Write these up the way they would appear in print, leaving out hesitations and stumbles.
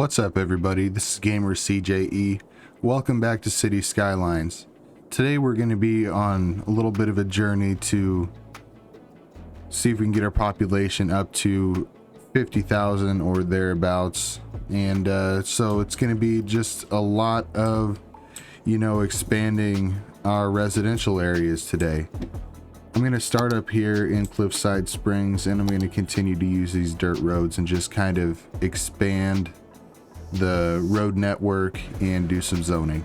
What's up, everybody? This is Gamer CJE. Welcome back to Cities Skylines. Today we're going to be on a little bit of a journey to see if we can get our population up to 50,000 or thereabouts. And so it's going to be just a lot of, expanding our residential areas today. I'm going to start up here in Cliffside Springs, and I'm going to continue to use these dirt roads and just kind of expand the road network and do some zoning.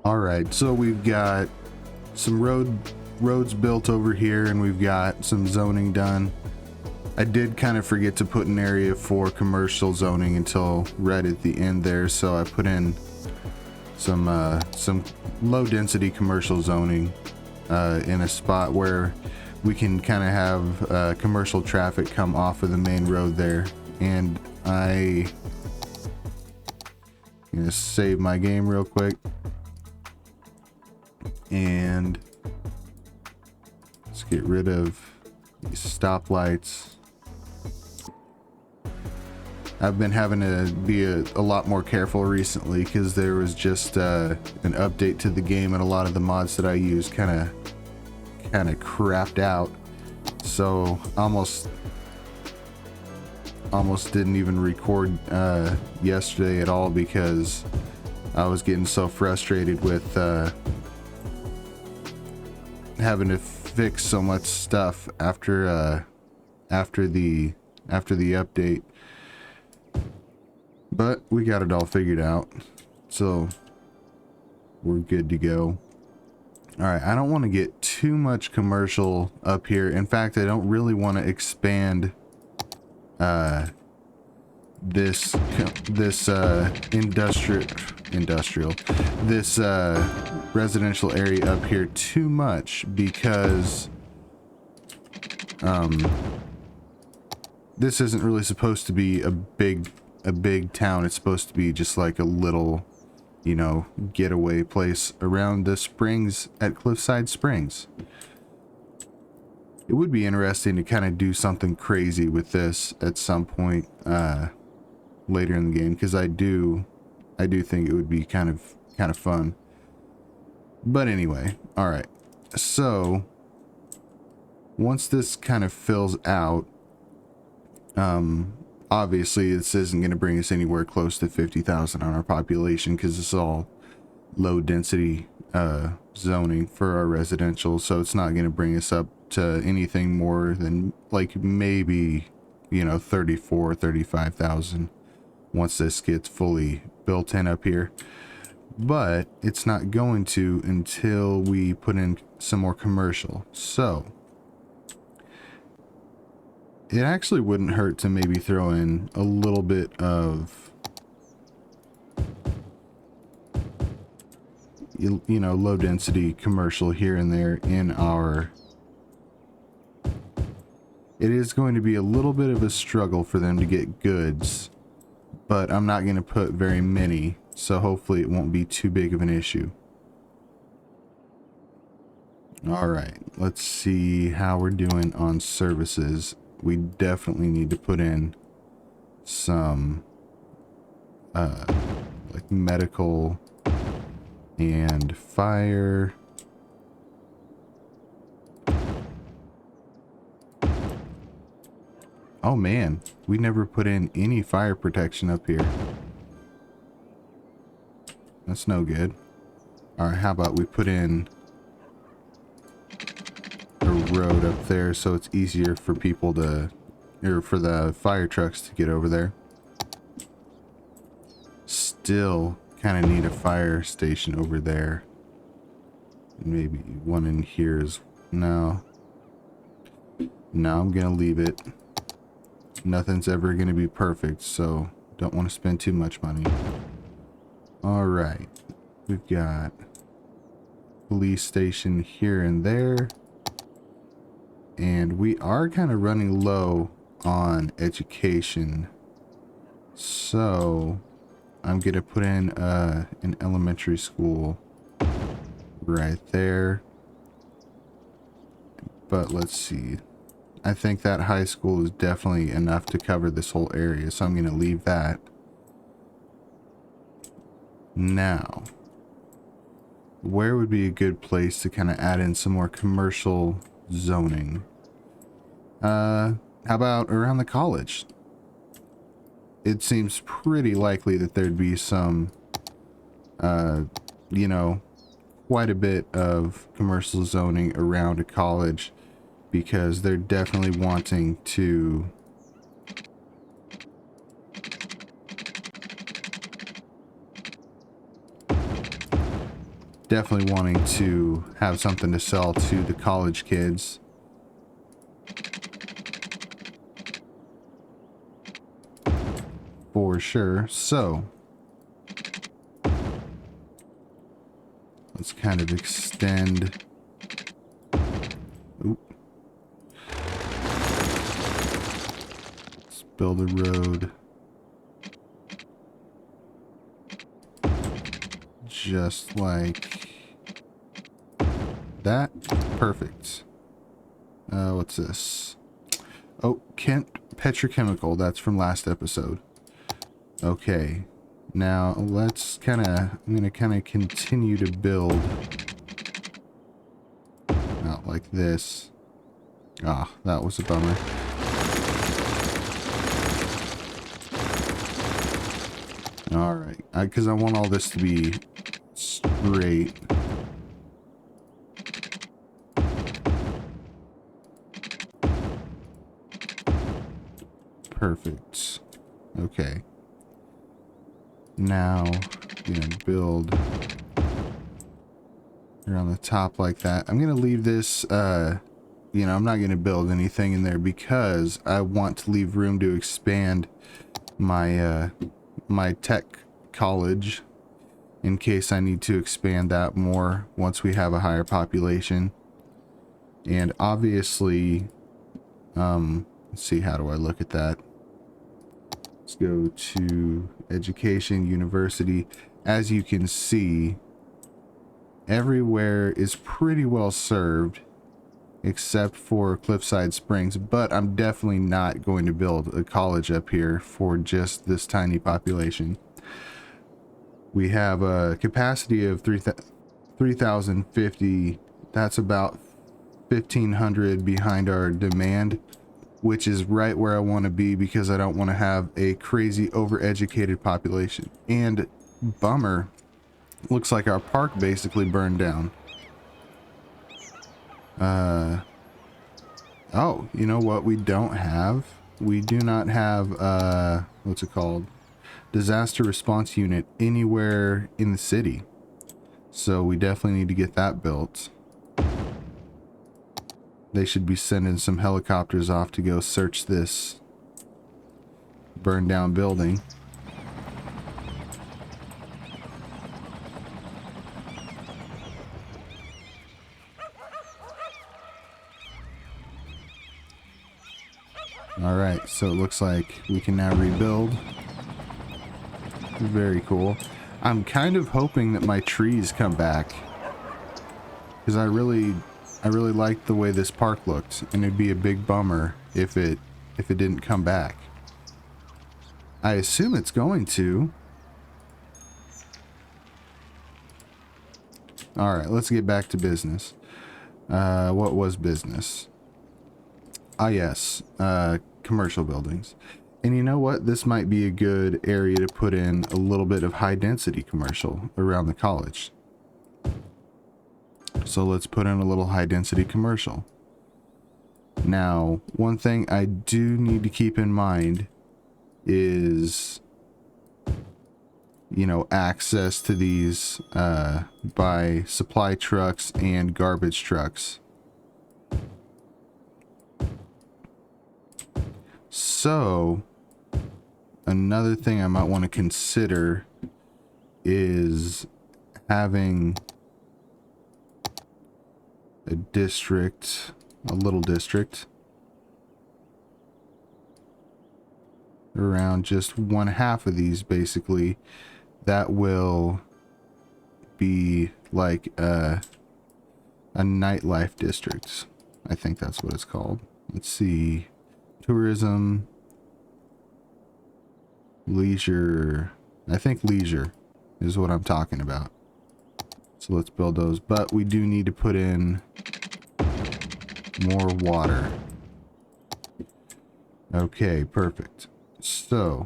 All right, so we've got some roads built over here, and we've got some zoning done. I did kind of forget to put an area for commercial zoning until right at the end there, so I put in some low density commercial zoning in a spot where we can kind of have commercial traffic come off of the main road there. And I'm gonna save my game real quick. And let's get rid of these stoplights. I've been having to be a lot more careful recently because there was just an update to the game, and a lot of the mods that I use kind of crapped out. So almost didn't even record yesterday at all because I was getting so frustrated with having to fix so much stuff after the update. But we got it all figured out, so we're good to go. All right, I don't want to get too much commercial up here. In fact, I don't really want to expand this residential area up here too much, because this isn't really supposed to be a big town. It's supposed to be just like a little, getaway place around the springs at Cliffside Springs. It would be interesting to kind of do something crazy with this at some point later in the game, because I do think it would be kind of fun. But anyway, all right, so once this kind of fills out, obviously this isn't going to bring us anywhere close to 50,000 on our population, because it's all low density zoning for our residential, so it's not going to bring us up to anything more than like maybe 35,000 once this gets fully built in up here. But it's not going to until we put in some more commercial. So it actually wouldn't hurt to maybe throw in a little bit of low density commercial here and there in our... It is going to be a little bit of a struggle for them to get goods, but I'm not going to put very many, so hopefully it won't be too big of an issue. All right, let's see how we're doing on services. We definitely need to put in some like medical and fire. Oh man, we never put in any fire protection up here. That's no good. Alright, how about we put in a road up there so it's easier for people to, or for the fire trucks to get over there. Still kind of need a fire station over there. Maybe one in here is, no, I'm gonna leave it. Nothing's ever gonna be perfect, so don't want to spend too much money. All right, we've got police station here and there, and we are kind of running low on education, so I'm gonna put in an elementary school right there. But let's see, I think that high school is definitely enough to cover this whole area, so I'm gonna leave that. Now, where would be a good place to kind of add in some more commercial zoning? How about around the college? It seems pretty likely that there'd be some, you know, quite a bit of commercial zoning around a college, because they're definitely wanting to have something to sell to the college kids. For sure. So let's kind of extend. Oop. Let's build a road just like that. Perfect. What's this? Oh, Kent Petrochemical. That's from last episode. Okay, now let's I'm gonna kind of continue to build out like this. Ah, that was a bummer. All right, because I want all this to be straight. Perfect. Okay. Now, I'm gonna build around the top like that. I'm gonna leave this, I'm not gonna build anything in there because I want to leave room to expand my, my tech college in case I need to expand that more once we have a higher population. And obviously, let's see, how do I look at that? Let's go to education, university. As you can see, everywhere is pretty well served except for Cliffside Springs, but I'm definitely not going to build a college up here for just this tiny population. We have a capacity of 3,050. That's about 1,500 behind our demand, which is right where I want to be because I don't want to have a crazy overeducated population. And bummer, looks like our park basically burned down. Oh, you know what we don't have? We do not have, what's it called? Disaster response unit anywhere in the city. So we definitely need to get that built. They should be sending some helicopters off to go search this burned down building. All right, so it looks like we can now rebuild. Very cool. I'm kind of hoping that my trees come back because I really liked the way this park looked, and it'd be a big bummer if it didn't come back. I assume it's going to. All right, let's get back to business. What was business? Ah, yes, commercial buildings. And you know what? This might be a good area to put in a little bit of high density commercial around the college. So let's put in a little high density commercial. Now, one thing I do need to keep in mind is, you know, access to these by supply trucks and garbage trucks. So, another thing I might want to consider is having a district, a little district, around just one half of these, basically, that will be like a nightlife district. I think that's what it's called. Let's see. Tourism, leisure. I think leisure is what I'm talking about. So let's build those. But we do need to put in more water. Okay, perfect. So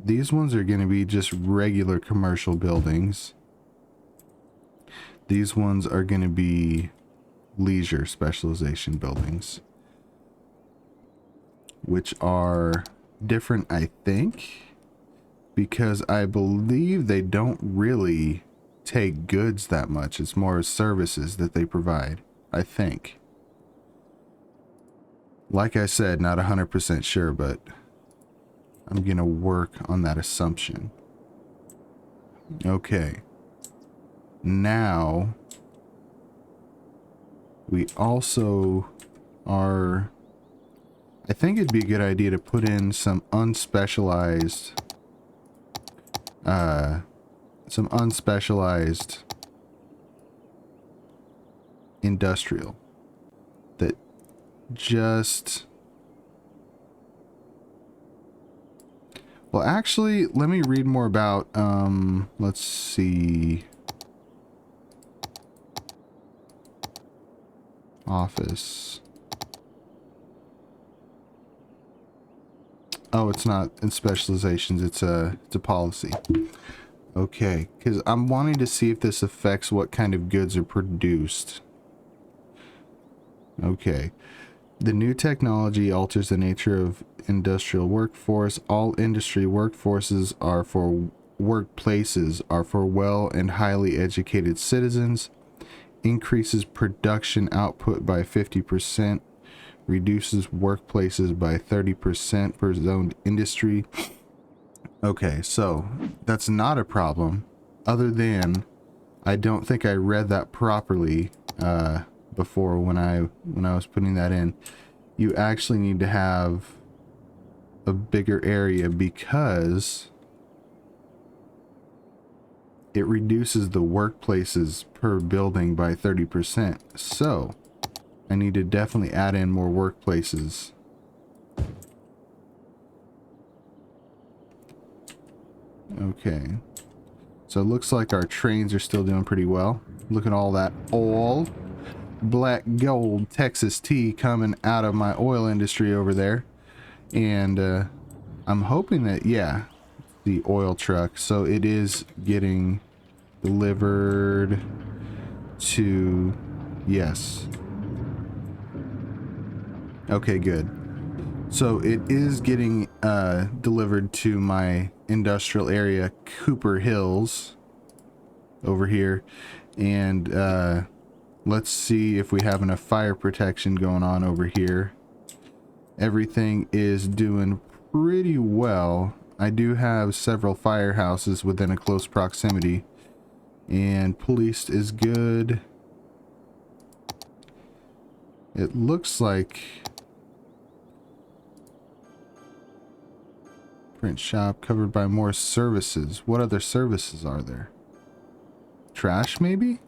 these ones are going to be just regular commercial buildings. These ones are going to be leisure specialization buildings, which are different, I think, because I believe they don't really take goods that much. It's more services that they provide, I think. Like I said, not 100% sure, but I'm gonna work on that assumption. Okay. Now, we also are... I think it'd be a good idea to put in some unspecialized industrial that just... Well, actually, let me read more about, let's see. Office. Oh, it's not in specializations, it's a policy. Okay, because I'm wanting to see if this affects what kind of goods are produced. Okay. The new technology alters the nature of industrial workforce. All industry workforces are for workplaces are for well and highly educated citizens. Increases production output by 50%. Reduces workplaces by 30% per zoned industry. Okay, so that's not a problem, other than I don't think I read that properly before when I was putting that in. You actually need to have a bigger area because it reduces the workplaces per building by 30%. So I need to definitely add in more workplaces. Okay. So it looks like our trains are still doing pretty well. Look at all that oil. Black gold Texas tea coming out of my oil industry over there. And I'm hoping that, yeah, the oil truck. So it is getting delivered to... Yes. Okay, good. So it is getting delivered to my industrial area, Cooper Hills, over here. And let's see if we have enough fire protection going on over here. Everything is doing pretty well. I do have several firehouses within a close proximity. And police is good. It looks like... Print shop covered by more services. What other services are there? Trash, maybe?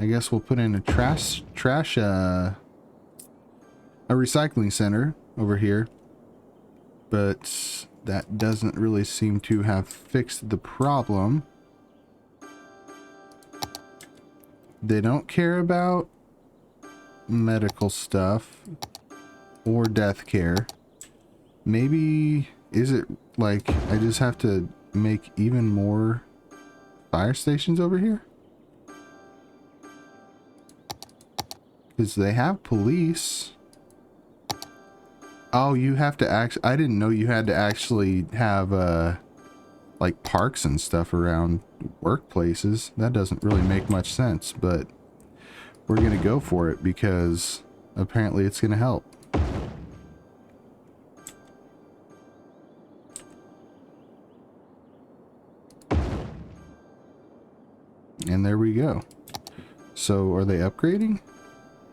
I guess we'll put in a a recycling center over here. But that doesn't really seem to have fixed the problem. They don't care about medical stuff or death care. Maybe, is it like I just have to make even more fire stations over here? Because they have police. Oh, you have to I didn't know you had to actually have like parks and stuff around workplaces. That doesn't really make much sense, but we're gonna go for it because apparently it's gonna help. And there we go. So are they upgrading?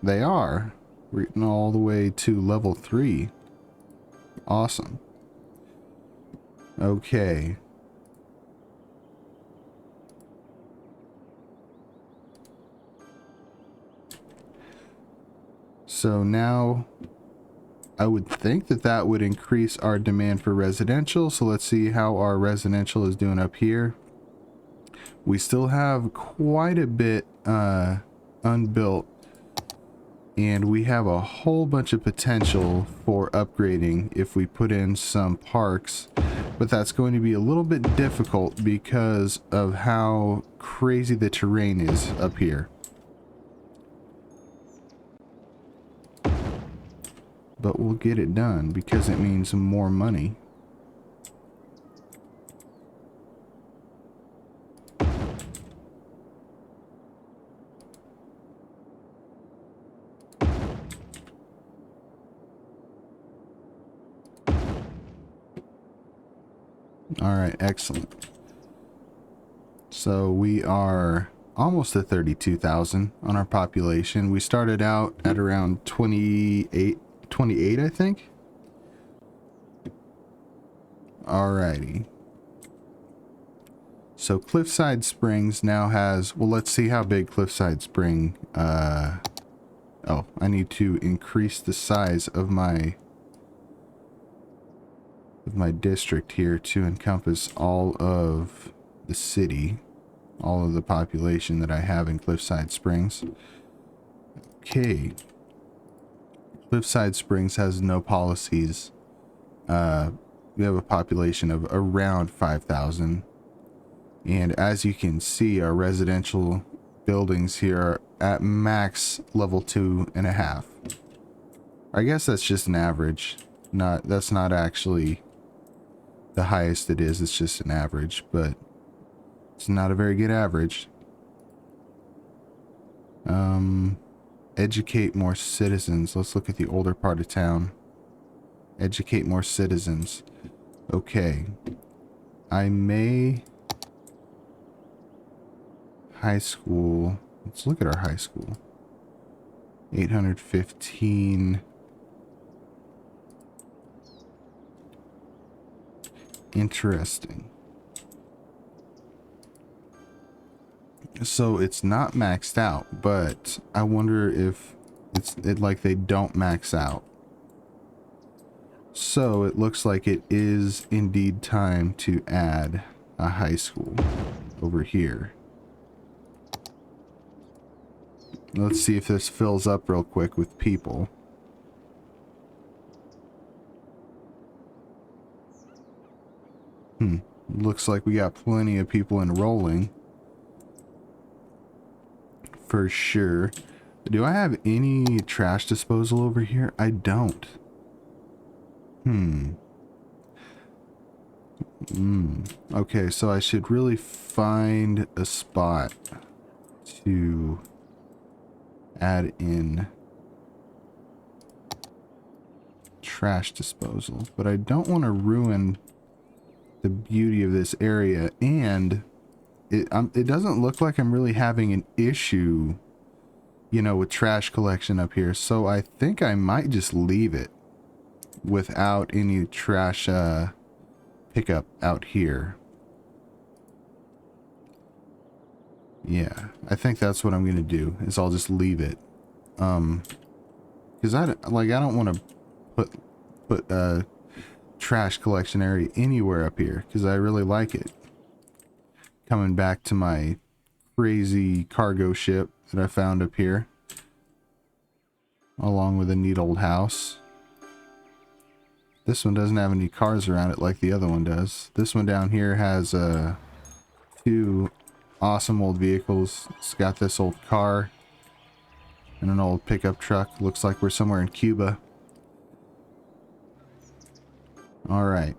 They are. We're getting all the way to level 3. Awesome. Okay. So now I would think that that would increase our demand for residential. So let's see how our residential is doing up here. We still have quite a bit unbuilt, and we have a whole bunch of potential for upgrading if we put in some parks, but that's going to be a little bit difficult because of how crazy the terrain is up here. But we'll get it done because it means more money. All right, excellent. So we are almost at 32,000 on our population. We started out at around 28, I think. Alrighty. So Cliffside Springs now has, well, let's see how big Cliffside Spring, oh, I need to increase the size of my district here to encompass all of the city, all of the population that I have in Cliffside Springs. Okay. Cliffside Springs has no policies. We have a population of around 5,000. And as you can see, our residential buildings here are at max level 2.5. I guess that's just an average. That's not actually the highest it is. It's just an average, but it's not a very good average. Educate more citizens. Let's look at the older part of town. Educate more citizens. Okay. I may... High school. Let's look at our high school. 815. Interesting. So it's not maxed out, but I wonder if it's like they don't max out. So it looks like it is indeed time to add a high school over here. Let's see if this fills up real quick with people. Looks like we got plenty of people enrolling. For sure. Do I have any trash disposal over here? I don't. Okay, so I should really find a spot to add in trash disposal, but I don't want to ruin the beauty of this area, and it doesn't look like I'm really having an issue, you know, with trash collection up here, so I think I might just leave it without any trash pickup out here. Yeah, I think that's what I'm gonna do, is I'll just leave it, because I don't want to put a trash collection area anywhere up here, because I really like it. Coming back to my crazy cargo ship that I found up here, along with a neat old house. This one doesn't have any cars around it like the other one does. This one down here has two awesome old vehicles. It's got this old car. And an old pickup truck. Looks like we're somewhere in Cuba. Alright.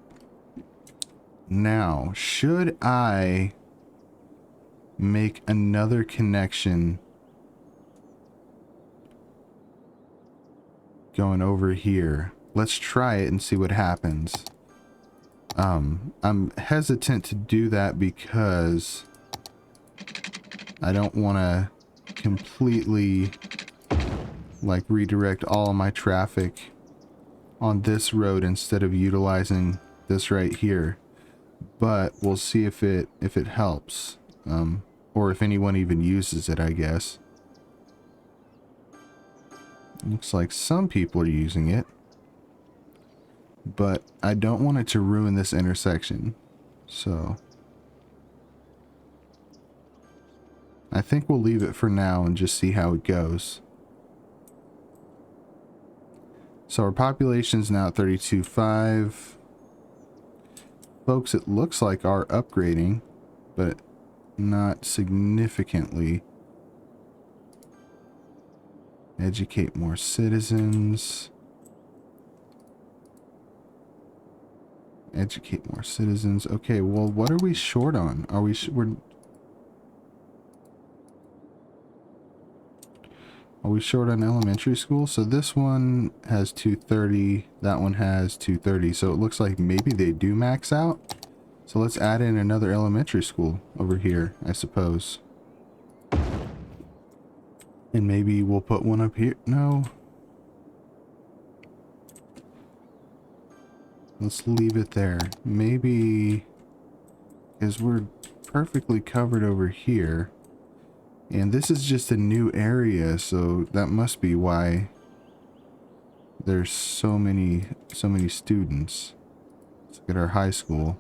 Now, should I make another connection going over here? Let's try it and see what happens. I'm hesitant to do that because I don't want to completely like redirect all of my traffic on this road instead of utilizing this right here. But we'll see if it helps, or if anyone even uses it, I guess. Looks like some people are using it, but I don't want it to ruin this intersection, so I think we'll leave it for now and just see how it goes. So our population's now at 32.5. Folks, it looks like are upgrading, but not significantly. Educate more citizens. Educate more citizens. Okay, well, what are we short on? Are we are we short on elementary school? So this one has 230, that one has 230. So it looks like maybe they do max out. So let's add in another elementary school over here, I suppose. And maybe we'll put one up here. No. Let's leave it there. Maybe, because we're perfectly covered over here. And this is just a new area, so that must be why there's so many students. Let's look at our high school.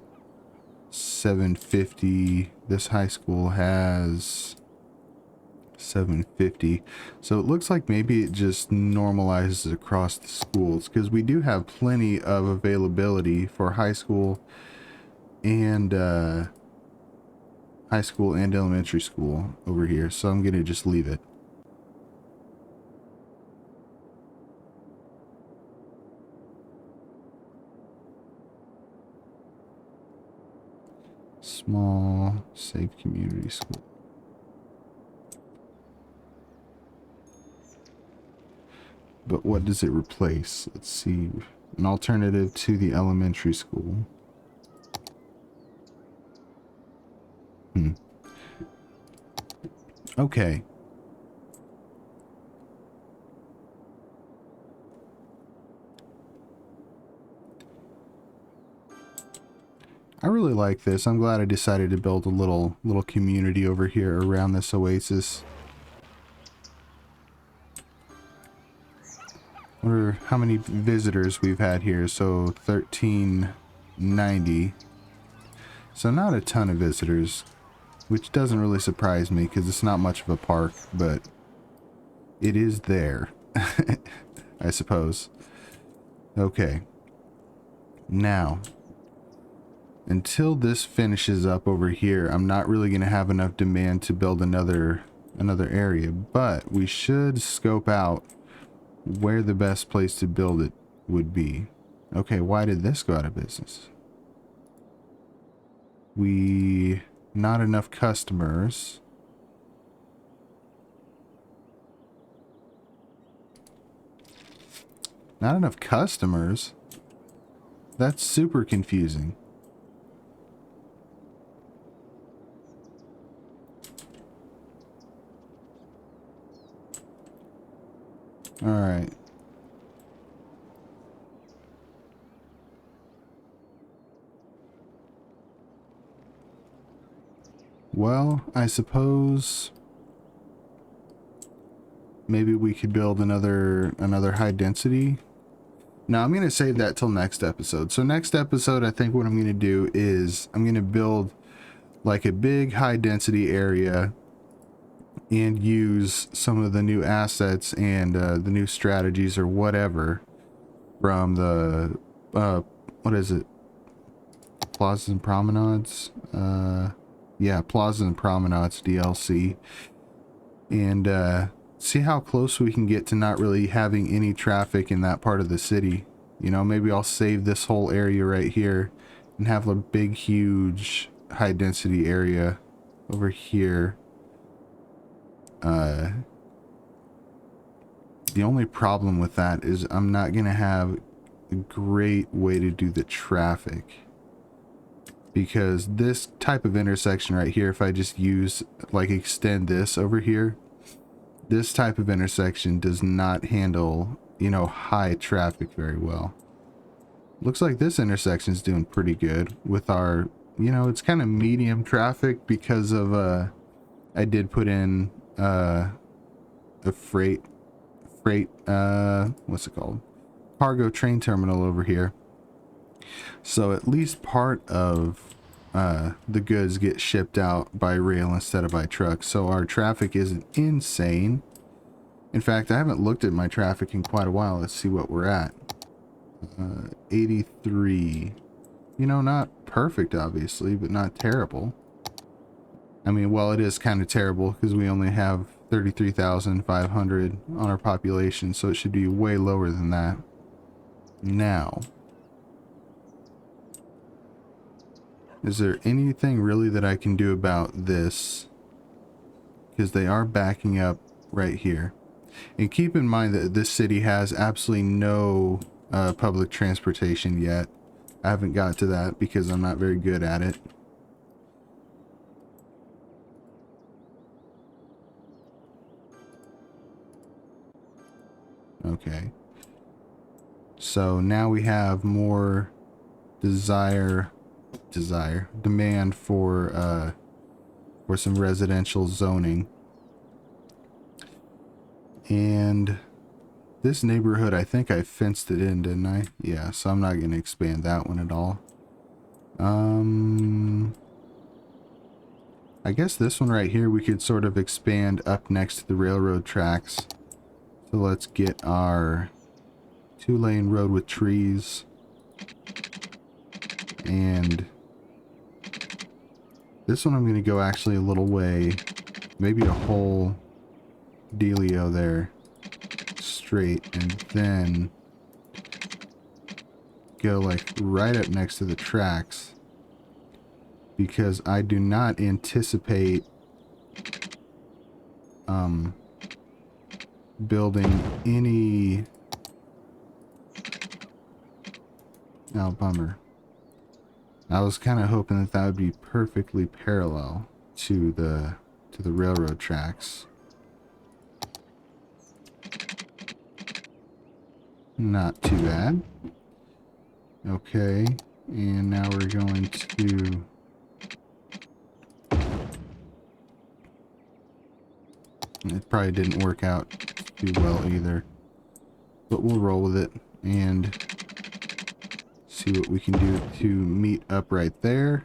750. This high school has 750. So it looks like maybe it just normalizes across the schools, because we do have plenty of availability for high school and elementary school over here. So I'm gonna just leave it. Small, safe community school. But what does it replace? Let's see. An alternative to the elementary school. Okay. I really like this. I'm glad I decided to build a little community over here around this oasis. Wonder how many visitors we've had here. So 1390. So not a ton of visitors, which doesn't really surprise me because it's not much of a park, but it is there, I suppose. Okay. Now, until this finishes up over here, I'm not really going to have enough demand to build another area, but we should scope out where the best place to build it would be. Okay, why did this go out of business? Not enough customers. Not enough customers? That's super confusing. All right. Well, I suppose maybe we could build another high density. Now I'm going to save that till next episode. So next episode, I think what I'm going to do is I'm going to build like a big high density area and use some of the new assets and the new strategies or whatever from the what is it, plazas and promenades, yeah, plazas and promenades DLC, and see how close we can get to not really having any traffic in that part of the city. You know, maybe I'll save this whole area right here and have a big, huge, high density area over here. The only problem with that is I'm not going to have a great way to do the traffic. Because this type of intersection right here, if I just use, like, extend this over here, this type of intersection does not handle, you know, high traffic very well. Looks like this intersection is doing pretty good with our, you know, it's kind of medium traffic because of, I did put in, a freight, what's it called? Cargo train terminal over here. So at least part of the goods get shipped out by rail instead of by truck. So our traffic isn't insane. In fact, I haven't looked at my traffic in quite a while. Let's see what we're at. 83. You know, not perfect, obviously, but not terrible. I mean, well, it is kind of terrible because we only have 33,500 on our population, so it should be way lower than that. Now, is there anything really that I can do about this? Because they are backing up right here. And keep in mind that this city has absolutely no public transportation yet. I haven't got to that because I'm not very good at it. Okay. So now we have more demand for some residential zoning. And this neighborhood, I think I fenced it in, didn't I? Yeah, so I'm not going to expand that one at all. I guess this one right here we could sort of expand up next to the railroad tracks. So let's get our 2-lane road with trees. And this one I'm going to go actually a little way, maybe a whole dealio there straight, and then go like right up next to the tracks, because I do not anticipate building any. Oh, bummer. I was kind of hoping that that would be perfectly parallel to the railroad tracks. Not too bad. Okay, and now we're going to it probably didn't work out too well either, but we'll roll with it and see what we can do to meet up right there.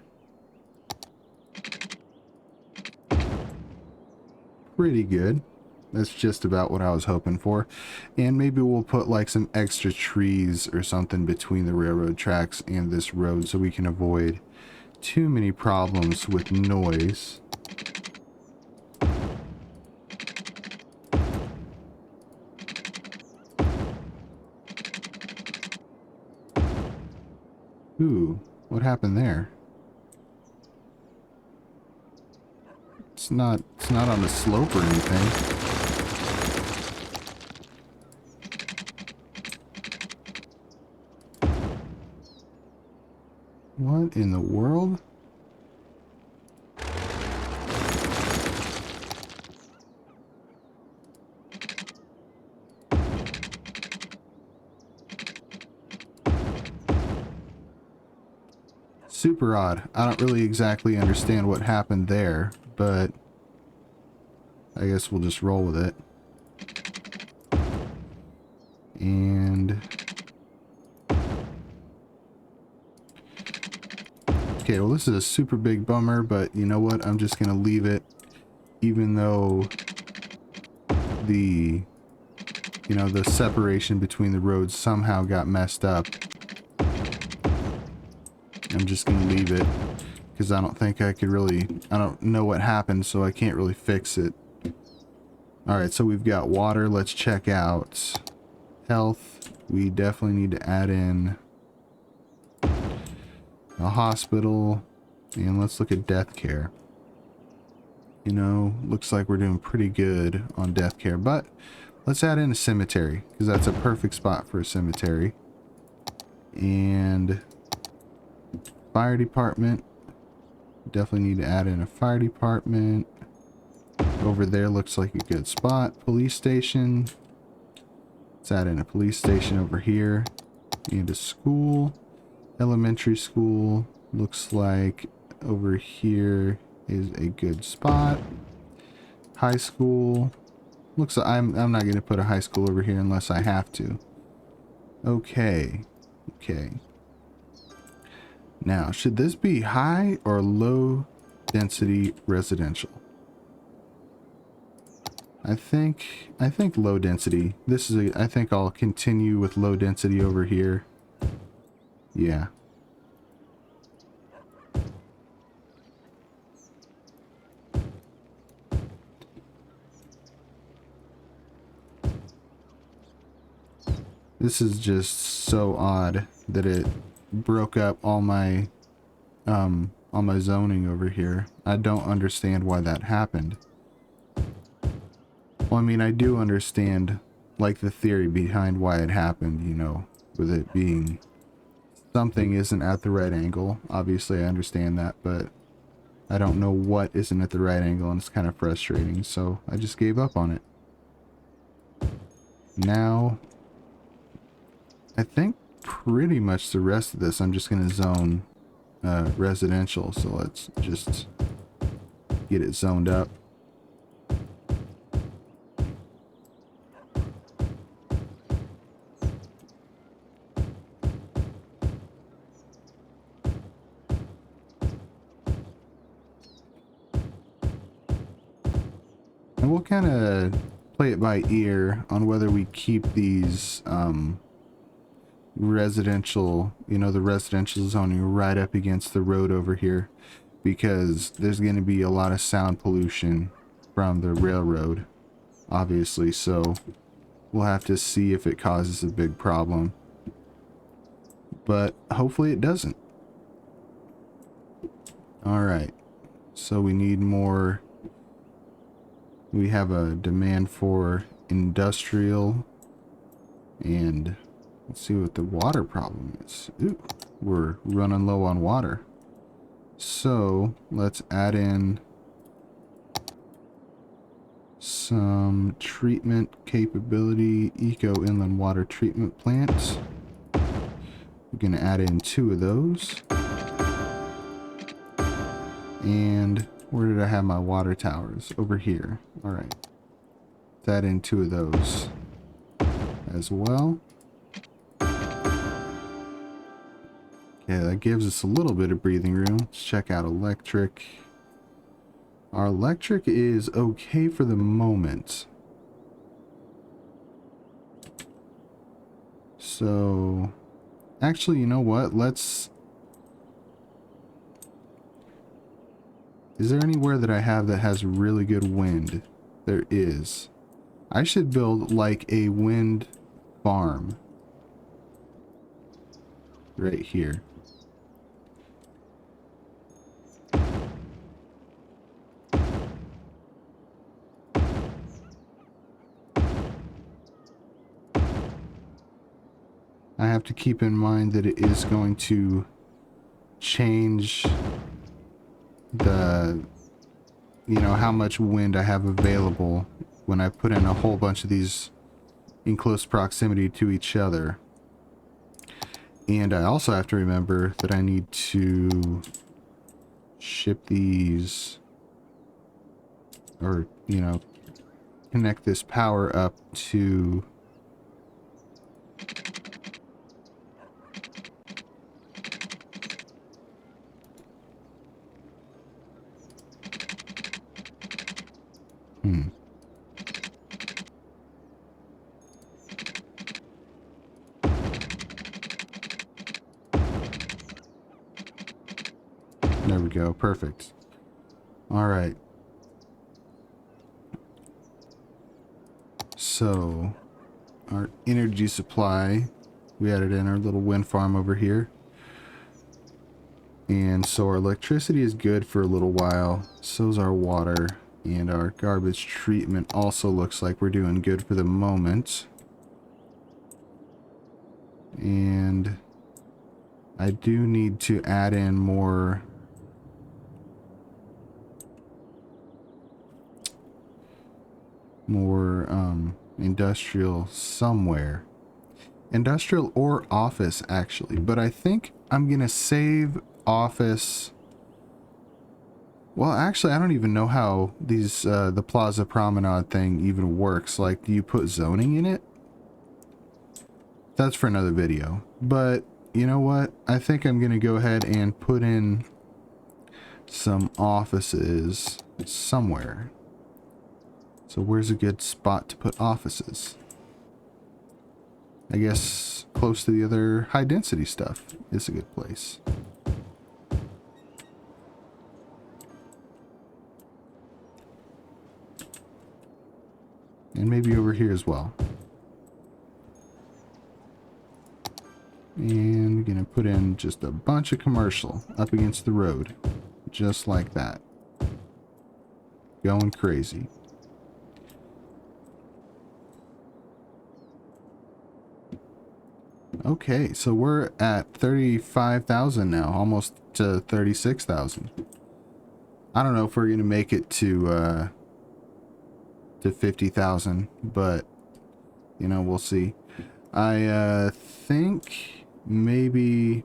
Pretty good. That's just about what I was hoping for. And maybe we'll put like some extra trees or something between the railroad tracks and this road so we can avoid too many problems with noise. Ooh, what happened there? It's not on a slope or anything. What in the world? Super odd. I don't really exactly understand what happened there, but I guess we'll just roll with it. And okay, well, this is a super big bummer, but you know what? I'm just gonna leave it, even though the, you know, the separation between the roads somehow got messed up. I'm just gonna leave it because I don't think I could really, I don't know what happened, so I can't really fix it. All right, so we've got water. Let's check out health. We definitely need to add in a hospital, and let's look at death care. You know, looks like we're doing pretty good on death care, but let's add in a cemetery because that's a perfect spot for a cemetery. And fire department, definitely need to add in a fire department. Over there looks like a good spot. Police station, let's add in a police station over here. And a school, elementary school, looks like over here is a good spot. High school, looks like I'm not going to put a high school over here unless I have to. Okay. Now, should this be high or low density residential? I think low density. I think I'll continue with low density over here. Yeah. This is just so odd that it broke up all my zoning over here. I don't understand why that happened. Well, I mean, I do understand, like, the theory behind why it happened, you know, with it being something isn't at the right angle. Obviously, I understand that, but I don't know what isn't at the right angle, and it's kind of frustrating, so I just gave up on it. Now, I think pretty much the rest of this I'm just going to zone residential, so let's just get it zoned up. And we'll kind of play it by ear on whether we keep these residential, you know, the residential zoning right up against the road over here, because there's going to be a lot of sound pollution from the railroad, obviously, so we'll have to see if it causes a big problem, but hopefully it doesn't. All right, so we need more. We have a demand for industrial, and let's see what the water problem is. Ooh, we're running low on water. So let's add in some treatment capability, eco inland water treatment plants. We're gonna add in 2 of those. And where did I have my water towers? Over here. All right. Let's add in 2 of those as well. Okay, that gives us a little bit of breathing room. Let's check out electric. Our electric is okay for the moment. So, actually, you know what? Let's... Is there anywhere that I have that has really good wind? There is. I should build like a wind farm right here. I have to keep in mind that it is going to change the, you know, how much wind I have available when I put in a whole bunch of these in close proximity to each other. And I also have to remember that I need to ship these, or, you know, connect this power up to There we go. Perfect. All right. So our energy supply, we added in our little wind farm over here. And so our electricity is good for a little while. So's our water. And our garbage treatment also looks like we're doing good for the moment. And I do need to add in more industrial somewhere. Industrial or office, actually. But I think I'm gonna save office. Well, actually, I don't even know how these the Plaza Promenade thing even works. Like, do you put zoning in it? That's for another video. But you know what? I think I'm gonna go ahead and put in some offices somewhere. So where's a good spot to put offices? I guess close to the other high density stuff is a good place. And maybe over here as well. And we're gonna put in just a bunch of commercial up against the road. Just like that. Going crazy. Okay, so we're at 35,000 now, almost to 36,000. I don't know if we're gonna make it to 50,000, but you know, we'll see. I think maybe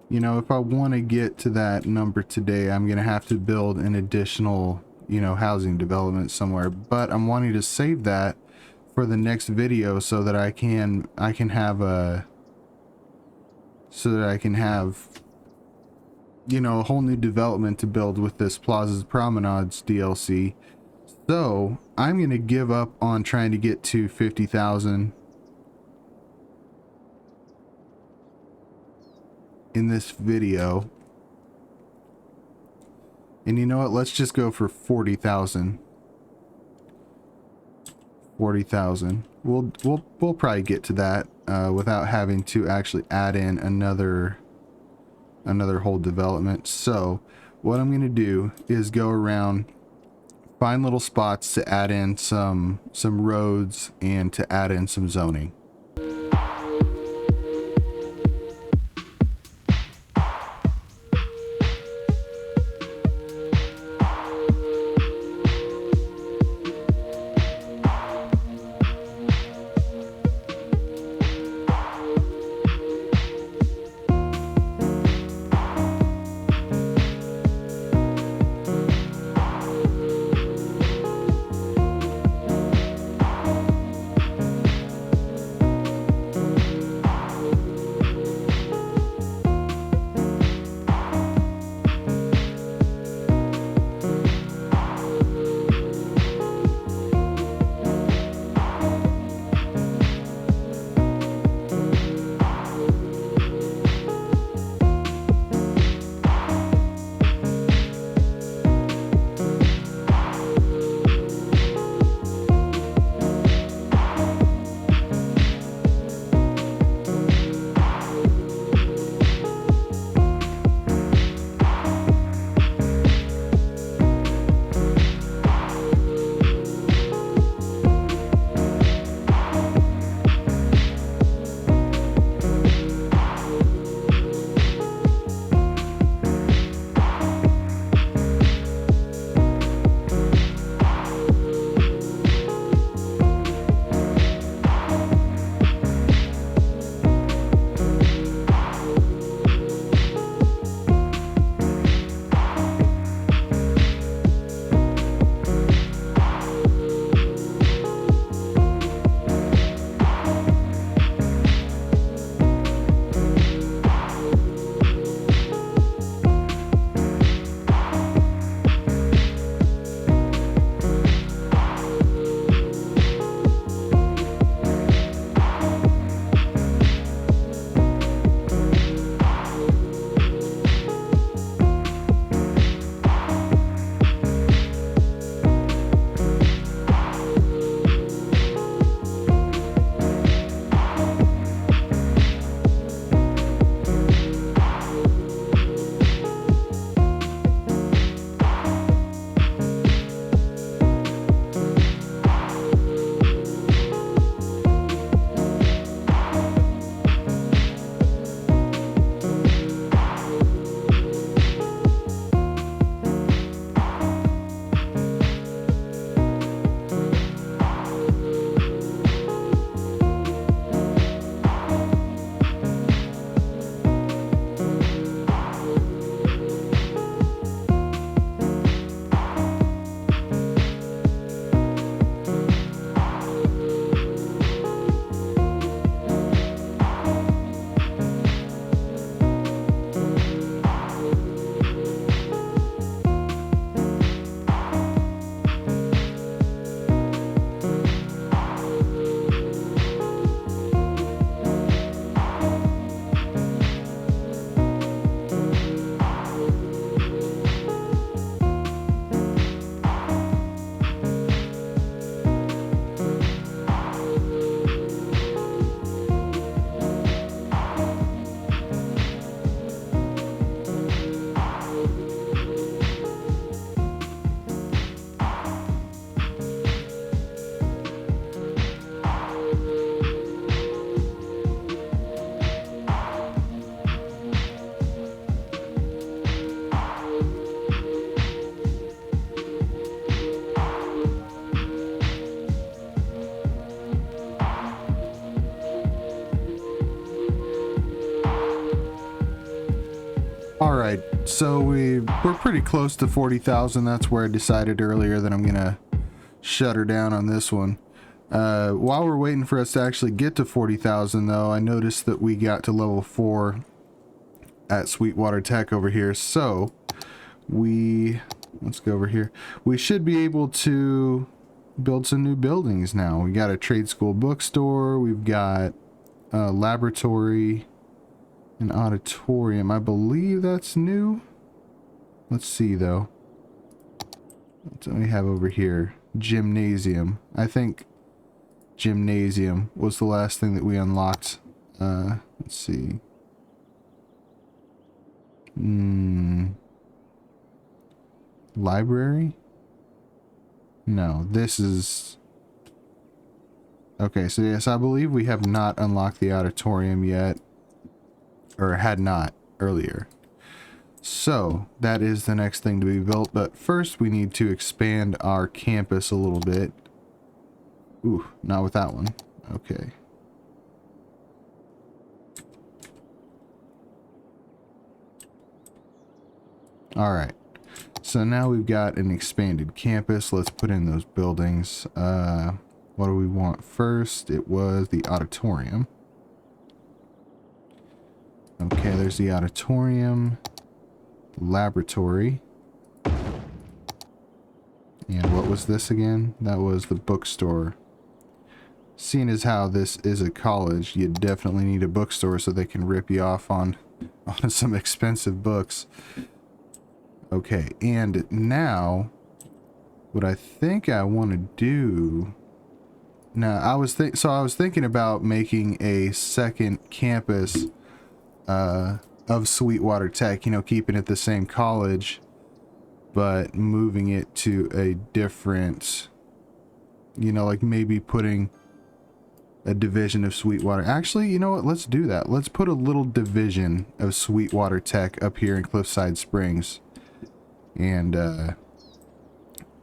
you know, if I want to get to that number today, I'm gonna have to build an additional, you know, housing development somewhere, but I'm wanting to save that for the next video so that I can have you know, a whole new development to build with this Plaza Promenades DLC. So I'm gonna give up on trying to get to 50,000 in this video. And you know what? Let's just go for 40,000. 40,000. We'll probably get to that without having to actually add in another whole development. So what I'm going to do is go around, find little spots to add in some roads and to add in some zoning. So we're pretty close to 40,000. That's where I decided earlier that I'm gonna shut her down on this one. While we're waiting for us to actually get to 40,000 though, I noticed that we got to level 4 at Sweetwater Tech over here. So let's go over here. We should be able to build some new buildings now. We got a trade school bookstore. We've got a laboratory, an auditorium. I believe that's new. Let's see though. What do we have over here? Gymnasium. I think gymnasium was the last thing that we unlocked. Let's see. Library? No, this is... Okay, so yes, I believe we have not unlocked the auditorium yet. Or had not earlier. So, that is the next thing to be built, but first we need to expand our campus a little bit. Ooh, not with that one. Okay. Alright. So now we've got an expanded campus. Let's put in those buildings. What do we want first? It was the auditorium. Okay, there's the auditorium. Laboratory. And what was this again? That was the bookstore. Seeing as how this is a college, you definitely need a bookstore so they can rip you off on some expensive books. Okay, and now what I think I want to do... Now, I was thinking about making a second campus of Sweetwater Tech, you know, keeping it the same college, but moving it to a different, you know, like maybe putting a division of Sweetwater. Actually, you know what? Let's do that. Let's put a little division of Sweetwater Tech up here in Cliffside Springs. And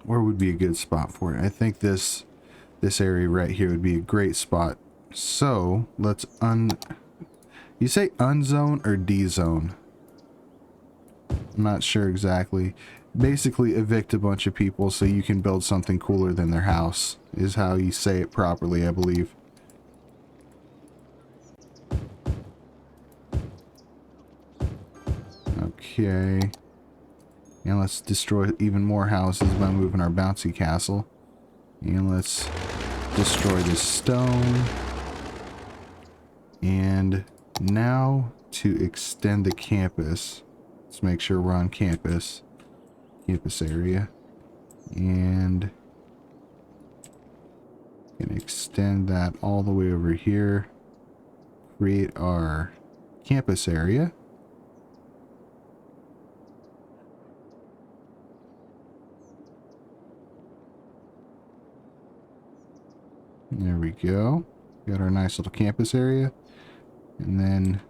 where would be a good spot for it? I think this area right here would be a great spot. So let's you say unzone or dezone? I'm not sure exactly. Basically evict a bunch of people so you can build something cooler than their house is how you say it properly, I believe. Okay. And let's destroy even more houses by moving our bouncy castle. And let's destroy this stone. And now to extend the campus. Let's make sure we're on campus. Campus area. And gonna extend that all the way over here. Create our campus area. There we go. Got our nice little campus area. And then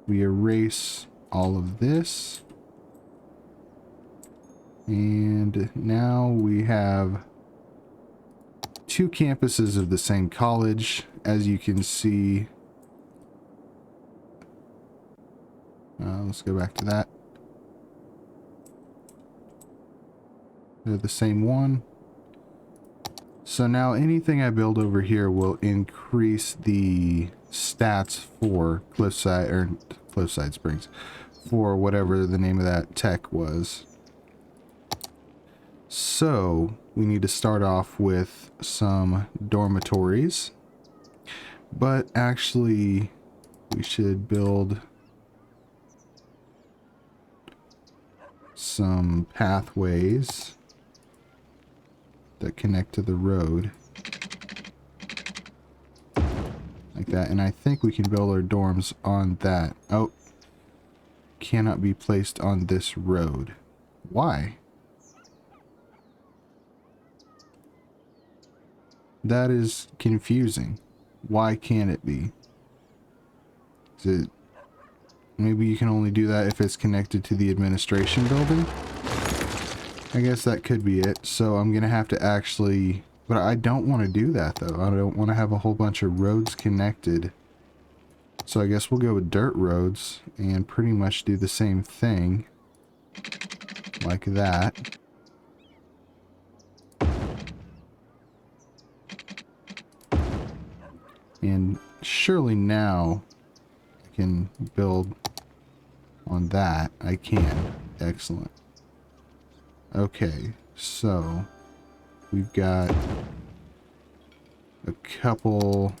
we erase all of this. And now we have two campuses of the same college. As you can see. Let's go back to that. They're the same one. So now anything I build over here will increase the stats for Cliffside Springs, for whatever the name of that tech was. So we need to start off with some dormitories, but actually we should build some pathways that connect to the road like that, and I think we can build our dorms on that. Oh, cannot be placed on this road. Why? That is confusing. Why can't it be? Is it maybe you can only do that if it's connected to the administration building? I guess that could be it. So I'm gonna have to actually, but I don't want to do that though. I don't want to have a whole bunch of roads connected. So I guess we'll go with dirt roads and pretty much do the same thing. like that. And surely now I can build on that. I can. Excellent. Okay, so we've got a couple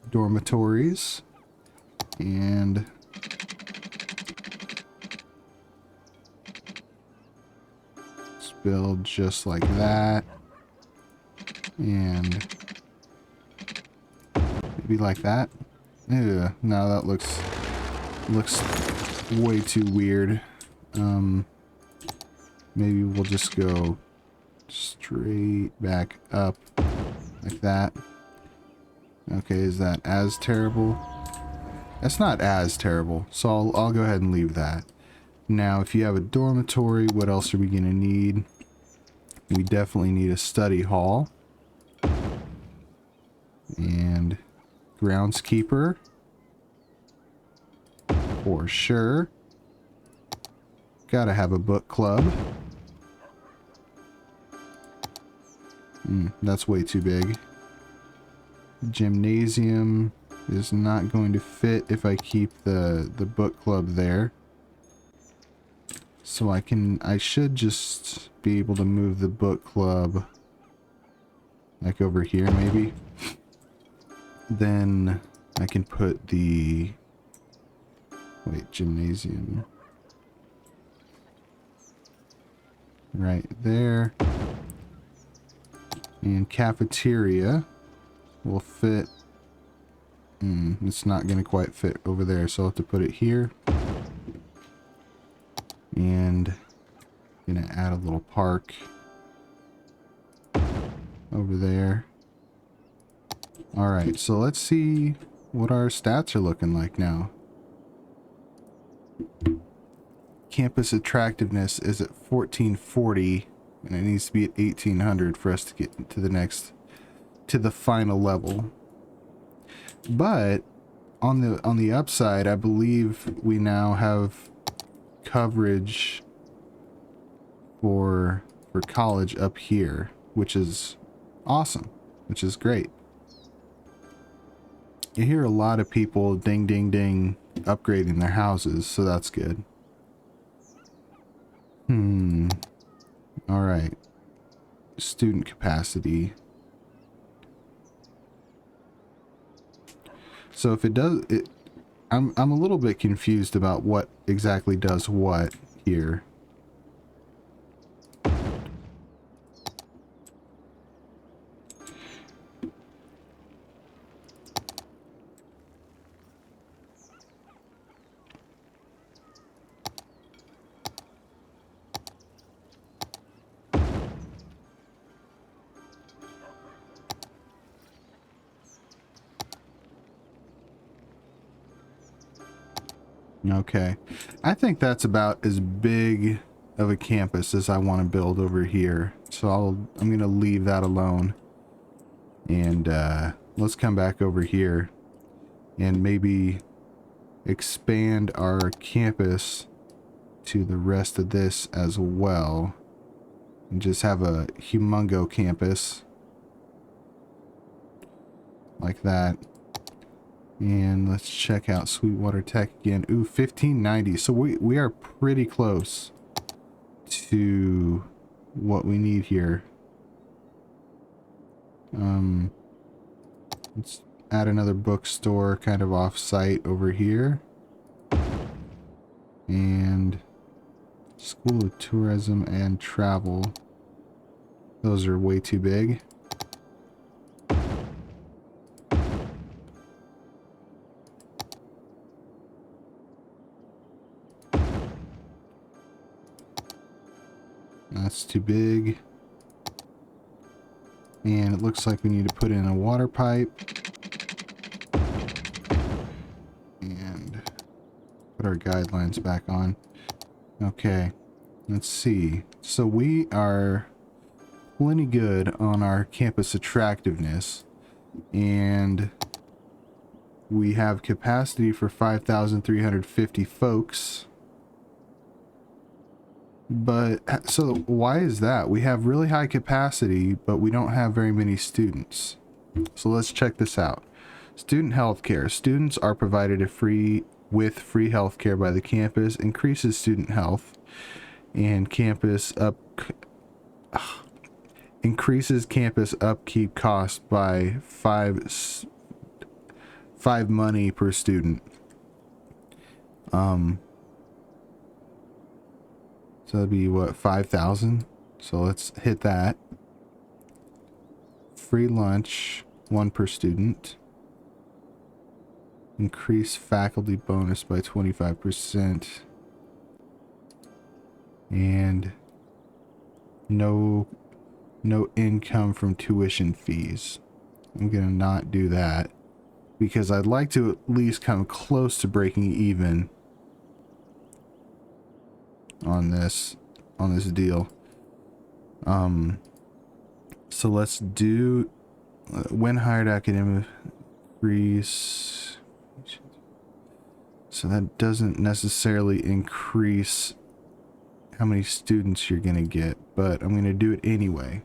dormitories and let's build just like that, and maybe like that. Ew, no, that looks way too weird. Maybe we'll just go straight back up like that. Okay, is that as terrible? That's not as terrible, so I'll go ahead and leave that. Now, if you have a dormitory, what else are we gonna need? We definitely need a study hall. And groundskeeper. For sure. Gotta have a book club. That's way too big. Gymnasium is not going to fit if I keep the book club there. So I should just be able to move the book club like over here maybe. Then I can put the gymnasium right there. And cafeteria will fit. It's not going to quite fit over there, so I'll have to put it here. And I'm going to add a little park over there. Alright, so let's see what our stats are looking like now. Campus attractiveness is at 1440, and it needs to be at 1800 for us to get to the final level. But on the upside, I believe we now have coverage for college up here, which is awesome, which is great. You hear a lot of people ding ding ding upgrading their houses, so that's good. All right. Student capacity. So if it does it, I'm a little bit confused about what exactly does what here. Okay, I think that's about as big of a campus as I want to build over here. So I'm gonna leave that alone, and let's come back over here and maybe expand our campus to the rest of this as well, and just have a humongo campus like that. And let's check out Sweetwater Tech again. Ooh, 1590. So we are pretty close to what we need here. Let's add another bookstore kind of off-site over here. And School of Tourism and Travel. Those are way too big. That's too big. And it looks like we need to put in a water pipe. And put our guidelines back on. Okay, let's see. So we are plenty good on our campus attractiveness. And we have capacity for 5,350 folks. But so why is that? We have really high capacity, but we don't have very many students. So let's check this out. Student healthcare. Students are provided with free healthcare by the campus, increases student health, and increases campus upkeep cost by five money per student. So that'd be what, 5,000? So let's hit that. Free lunch, 1 per student. Increase faculty bonus by 25%. And no income from tuition fees. I'm gonna not do that because I'd like to at least come close to breaking even on this deal. So let's do when hired academic increase. So that doesn't necessarily increase how many students you're gonna get, but I'm gonna do it anyway.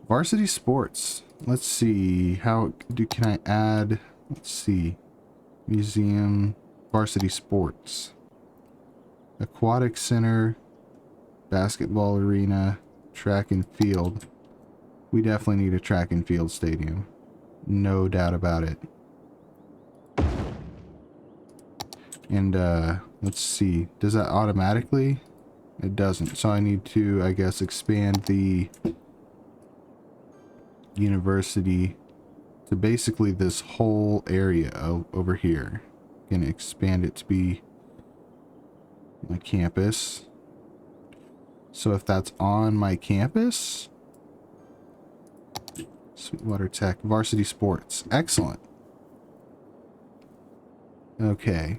Varsity sports. Let's see, can I add, let's see, museum, varsity sports, aquatic center, basketball arena, track and field. We definitely need a track and field stadium, no doubt about it. And let's see, does that automatically? It doesn't, so I need to, I guess, expand the university to basically this whole area over here. Gonna expand it to be my campus. So if that's on my campus, Sweetwater Tech, varsity sports, excellent. Okay.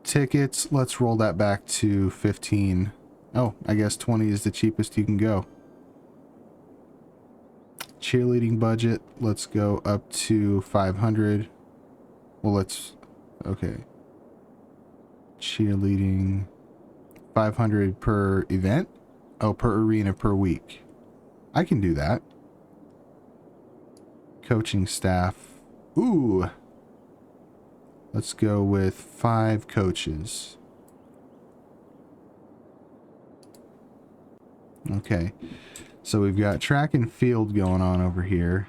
Tickets, let's roll that back to 15. Oh, I guess 20 is the cheapest you can go. Cheerleading budget, let's go up to 500. Well, okay. Cheerleading, 500 per event? Oh, per arena per week. I can do that. Coaching staff. Ooh. Let's go with 5 coaches. Okay. So we've got track and field going on over here.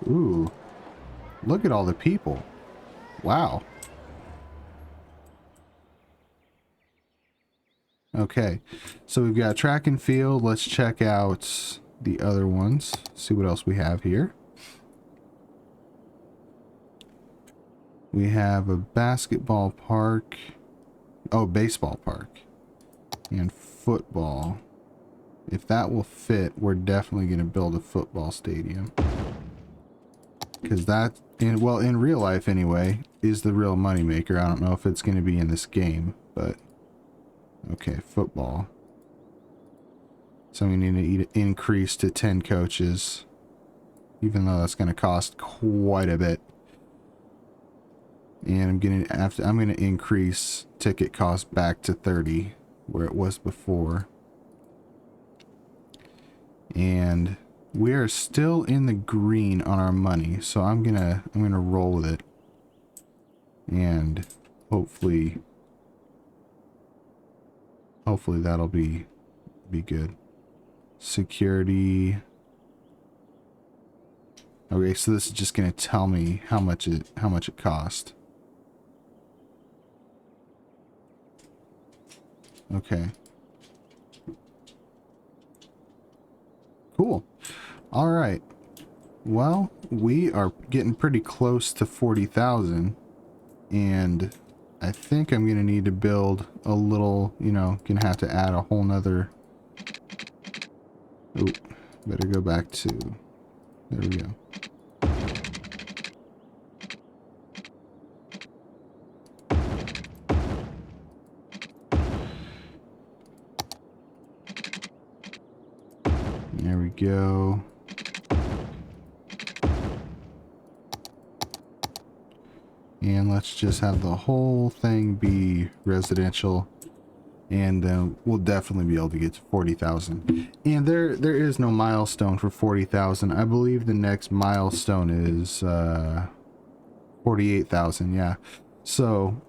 Ooh. Look at all the people. Wow. Okay. So we've got track and field. Let's check out the other ones. See what else we have here. We have a basketball park. Oh, baseball park. And football. If that will fit, we're definitely going to build a football stadium. Because that, well, in real life anyway, is the real moneymaker. I don't know if it's going to be in this game, but... Okay, football. So we need to increase to 10 coaches. Even though that's going to cost quite a bit. And I'm gonna increase ticket cost back to 30 where it was before. And we are still in the green on our money, so I'm gonna roll with it. And hopefully that'll be good. Security. Okay, so this is just gonna tell me how much it cost. Okay. Cool. All right. Well, we are getting pretty close to 40,000, and I think I'm going to need to build a little, gonna have to add a whole nother. Oh, better go back to, there we go. There we go. And let's just have the whole thing be residential, and we'll definitely be able to get to 40,000. And there is no milestone for 40,000. I believe the next milestone is 48,000. Yeah. So,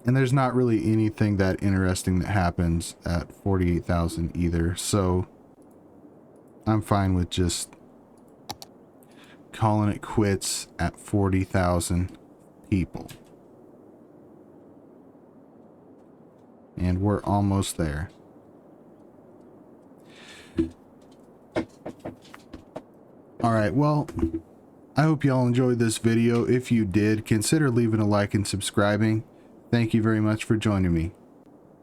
and there's not really anything that interesting that happens at 48,000 either. So I'm fine with just calling it quits at 40,000 people. And we're almost there. Alright, well, I hope y'all enjoyed this video. If you did, consider leaving a like and subscribing. Thank you very much for joining me.